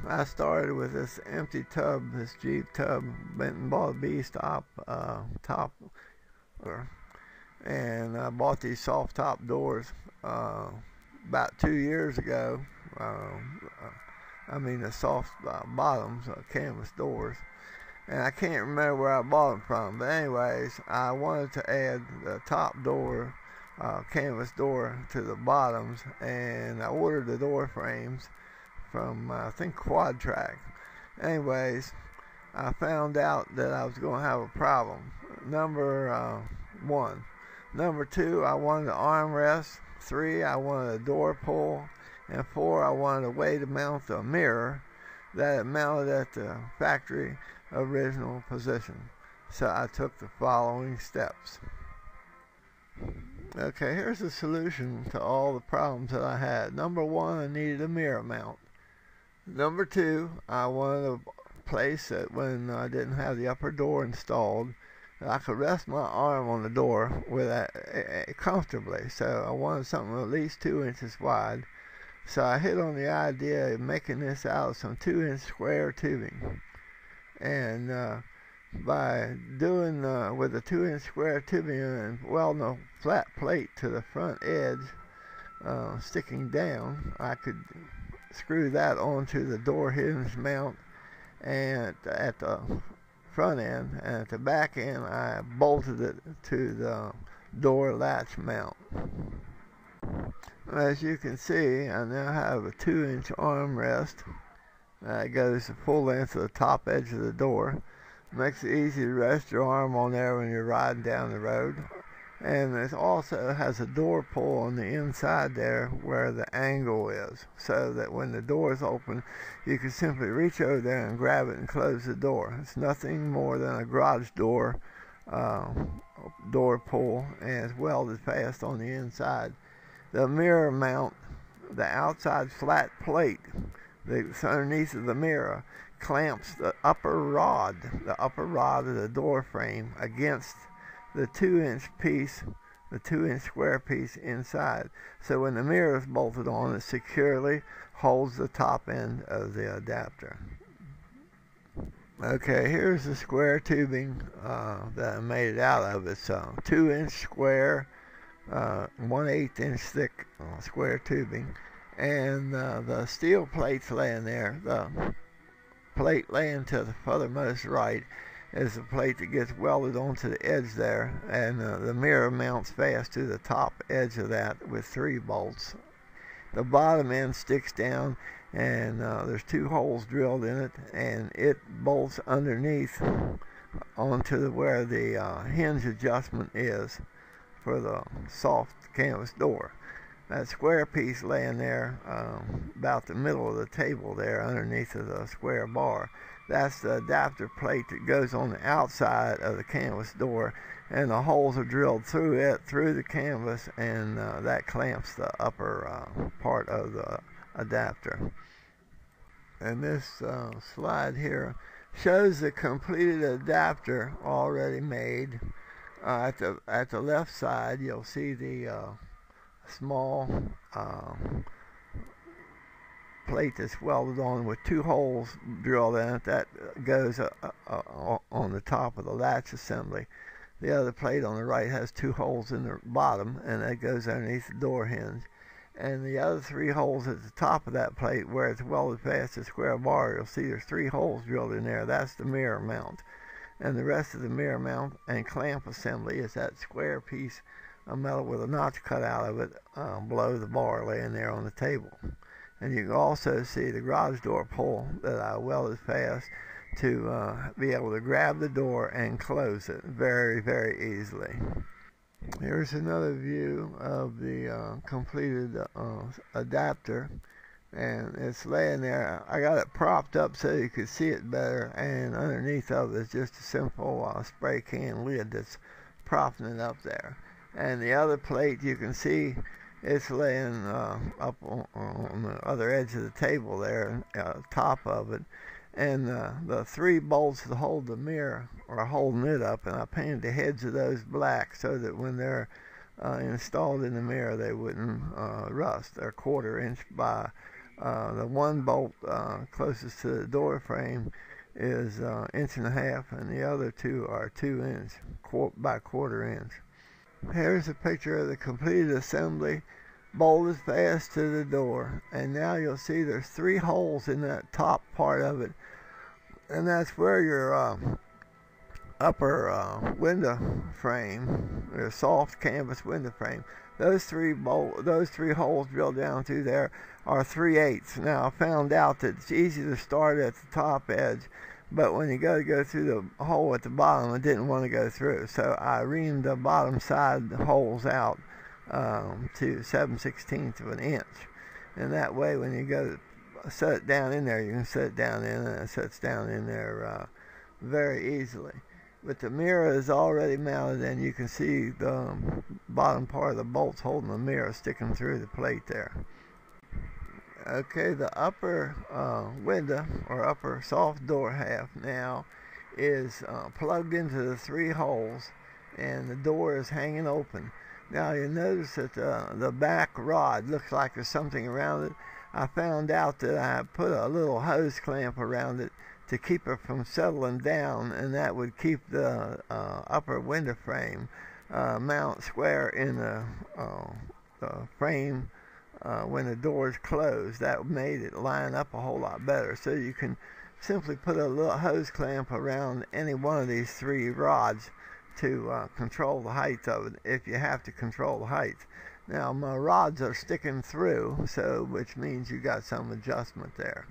I started with this empty tub, this Jeep tub, went and bought a B-stop top, and I bought these soft top doors about 2 years ago. I mean the soft bottoms, canvas doors. And I can't remember where I bought them from, but anyways, I wanted to add the top door, canvas door, to the bottoms, and I ordered the door frames from I think Quad Track. Anyways, I found out that I was going to have a problem. Number one. Number two, I wanted an armrest. 3, I wanted a door pull. And 4, I wanted a way to mount a mirror that it mounted at the factory original position. So I took the following steps. Okay, here's the solution to all the problems that I had. Number 1, I needed a mirror mount. Number 2, I wanted a place that when I didn't have the upper door installed, I could rest my arm on the door with that comfortably. So I wanted something at least 2 inches wide. So I hit on the idea of making this out of some 2-inch square tubing. And by doing with a 2-inch square tubing and welding a flat plate to the front edge, sticking down, I could screw that onto the door hinge mount, and at the front end, and at the back end I bolted it to the door latch mount. As you can see, I now have a 2-inch armrest that goes the full length of the top edge of the door. Makes it easy to rest your arm on there when you're riding down the road. And it also has a door pull on the inside there where the angle is, so that when the door is open, you can simply reach over there and grab it and close the door. It's nothing more than a garage door pull, and it's welded fast on the inside. The mirror mount, the outside flat plate that's underneath of the mirror, clamps the upper rod of the door frame against the 2-inch piece, the 2-inch square piece inside. So when the mirror is bolted on, it securely holds the top end of the adapter. Okay, here's the square tubing that I made it out of. It's 2-inch square, 1/8 inch thick square tubing, and the steel plates laying there. The plate laying to the furthermost right is the plate that gets welded onto the edge there, and the mirror mounts fast to the top edge of that with 3 bolts. The bottom end sticks down, and there's 2 holes drilled in it, and it bolts underneath onto where the hinge adjustment is for the soft canvas door. That square piece laying there about the middle of the table there underneath of the square bar, that's the adapter plate that goes on the outside of the canvas door, and the holes are drilled through it, through the canvas, and that clamps the upper part of the adapter. And this slide here shows the completed adapter already made. At the left side, you'll see the small plate that's welded on with 2 holes drilled in it. That goes on the top of the latch assembly. The other plate on the right has 2 holes in the bottom, and that goes underneath the door hinge. And the other 3 holes at the top of that plate, where it's welded past the square bar, you'll see there's 3 holes drilled in there. That's the mirror mount. And the rest of the mirror mount and clamp assembly is that square piece of metal with a notch cut out of it below the bar laying there on the table. And you can also see the garage door pull that I welded fast to be able to grab the door and close it very, very easily. Here's another view of the completed adapter, and it's laying there. I got it propped up so you could see it better, and underneath of it is just a simple spray can lid that's propping it up there. And the other plate, you can see it's laying up on the other edge of the table there, top of it. And the 3 bolts that hold the mirror are holding it up, and I painted the heads of those black so that when they're installed in the mirror they wouldn't rust. They're 1/4 inch by The one bolt closest to the door frame is 1.5 inches, and the other two are 2 inch by 1/4 inch. Here's a picture of the completed assembly, bolted fast to the door, and now you'll see there's 3 holes in that top part of it, and that's where your upper window frame, your soft canvas window frame, those three holes drilled down through there are 3/8. Now I found out that it's easy to start at the top edge, but when you go through the hole at the bottom, I didn't want to go through, so I reamed the bottom side holes out to 7/16 of an inch, and that way when you go set it down in there, you can set it down in, and it sets down in there very easily. But the mirror is already mounted, and you can see the bottom part of the bolts holding the mirror sticking through the plate there. Okay, the upper window or upper soft door half now is plugged into the 3 holes, and the door is hanging open. Now you notice that the back rod looks like there's something around it. I found out that I put a little hose clamp around it to keep it from settling down, and that would keep the upper window frame mount square in the frame when the door is closed. That made it line up a whole lot better. So you can simply put a little hose clamp around any one of these 3 rods to control the height of it, if you have to control the height. Now my rods are sticking through, so which means you got some adjustment there.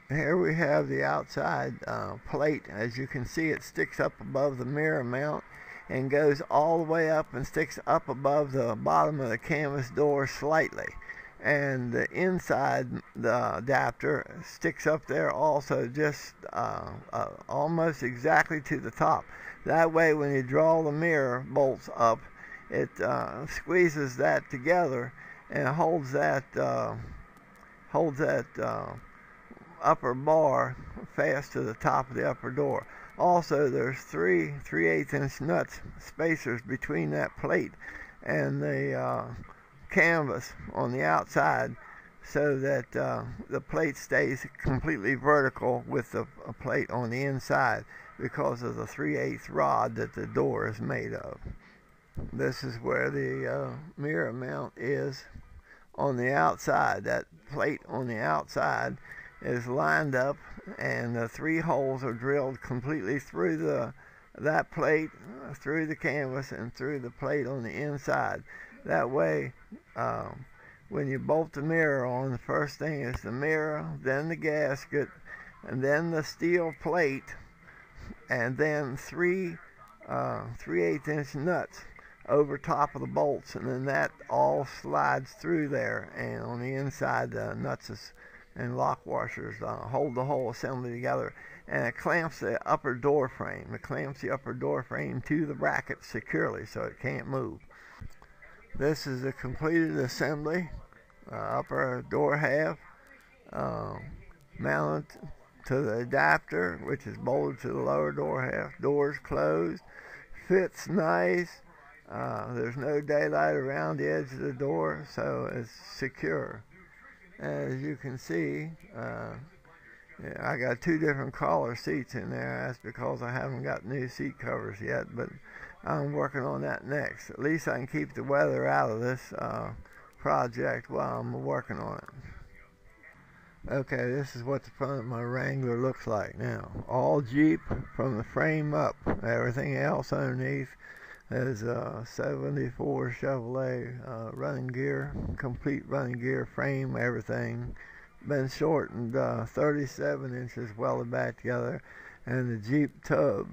Here we have the outside plate. As you can see, it sticks up above the mirror mount and goes all the way up and sticks up above the bottom of the canvas door slightly. And the inside, the adapter, sticks up there also, just almost exactly to the top. That way when you draw the mirror bolts up, it squeezes that together and holds that upper bar fast to the top of the upper door. Also, there's 3 3/8 inch nuts spacers between that plate and the canvas on the outside, so that the plate stays completely vertical with the plate on the inside because of the 3/8 rod that the door is made of. This is where the mirror mount is on the outside. That plate on the outside is lined up, and the 3 holes are drilled completely through that plate, through the canvas, and through the plate on the inside. That way, when you bolt the mirror on, the first thing is the mirror, then the gasket, and then the steel plate, and then 3 3/8 inch nuts over top of the bolts, and then that all slides through there, and on the inside the nuts and lock washers hold the whole assembly together, and it clamps the upper door frame. It clamps the upper door frame to the bracket securely so it can't move. This is a completed assembly, upper door half mounted to the adapter, which is bolted to the lower door half. Doors closed, fits nice. There's no daylight around the edge of the door, so it's secure. As you can see, I got 2 different color seats in there. That's because I haven't got new seat covers yet, but I'm working on that next. At least I can keep the weather out of this project while I'm working on it. Okay, this is what the front of my Wrangler looks like now. All Jeep from the frame up. Everything else underneath is a 74 Chevrolet running gear, complete running gear, frame, everything. Been shortened 37 inches, welded back together, and the Jeep tub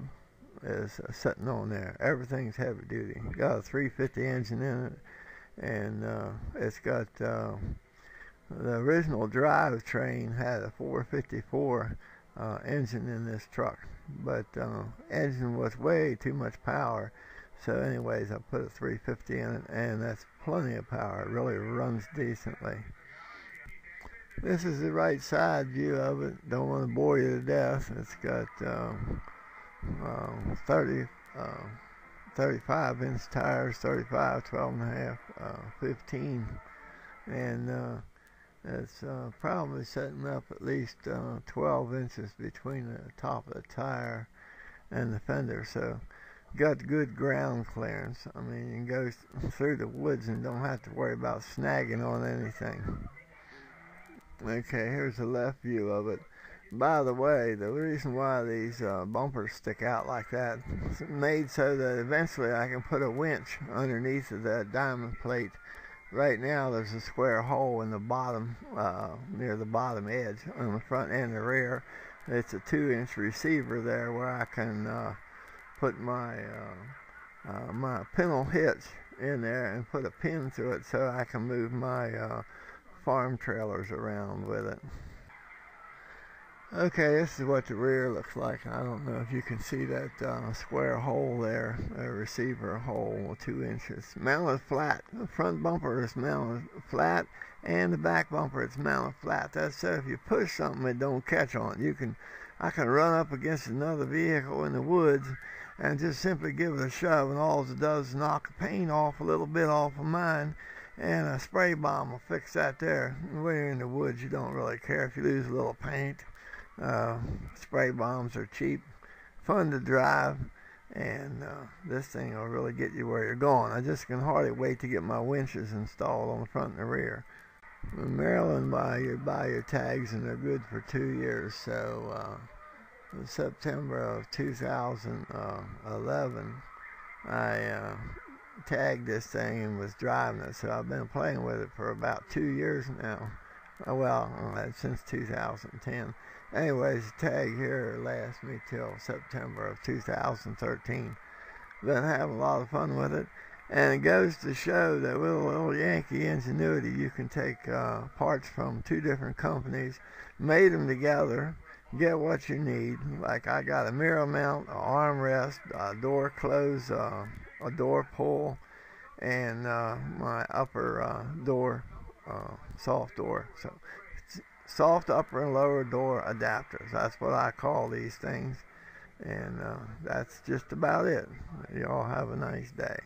is sitting on there. Everything's heavy duty. Got a 350 engine in it, and it's got the original drivetrain had a 454 engine in this truck, but engine was way too much power. So anyways, I put a 350 in it, and that's plenty of power. It really runs decently. This is the right side view of it. Don't want to bore you to death. It's got 35 inch tires, 35, 12 and a half, 15. And It's probably setting up at least 12 inches between the top of the tire and the fender, so got good ground clearance. I mean, you can go through the woods and don't have to worry about snagging on anything. Okay, here's the left view of it. By the way, the reason why these bumpers stick out like that is made so that eventually I can put a winch underneath of the diamond plate. Right now there's a square hole in the bottom, near the bottom edge on the front and the rear. It's a 2-inch receiver there where I can put my my pintle hitch in there and put a pin through it so I can move my farm trailers around with it. Okay, this is what the rear looks like. I don't know if you can see that square hole there, a receiver hole, 2 inches. Mounted flat. The front bumper is mounted flat, and the back bumper is mounted flat. That's so if you push something, it don't catch on. I can run up against another vehicle in the woods and just simply give it a shove, and all it does is knock the paint off a little bit off of mine, and a spray bomb will fix that there. When you're in the woods, you don't really care if you lose a little paint. Spray bombs are cheap, fun to drive, and this thing will really get you where you're going. I just can hardly wait to get my winches installed on the front and the rear. In Maryland, you buy your tags and they're good for 2 years. So in September of 2011, I tagged this thing and was driving it. So I've been playing with it for about 2 years now. Well, since 2010. Anyways, the tag here lasts me till September of 2013. Been having a lot of fun with it. And it goes to show that with a little Yankee ingenuity, you can take parts from 2 different companies, mate them together, get what you need. Like I got a mirror mount, an armrest, a door close, a door pull, and my upper door, soft door. So soft upper and lower door adapters. That's what I call these things. And that's just about it. Y'all have a nice day.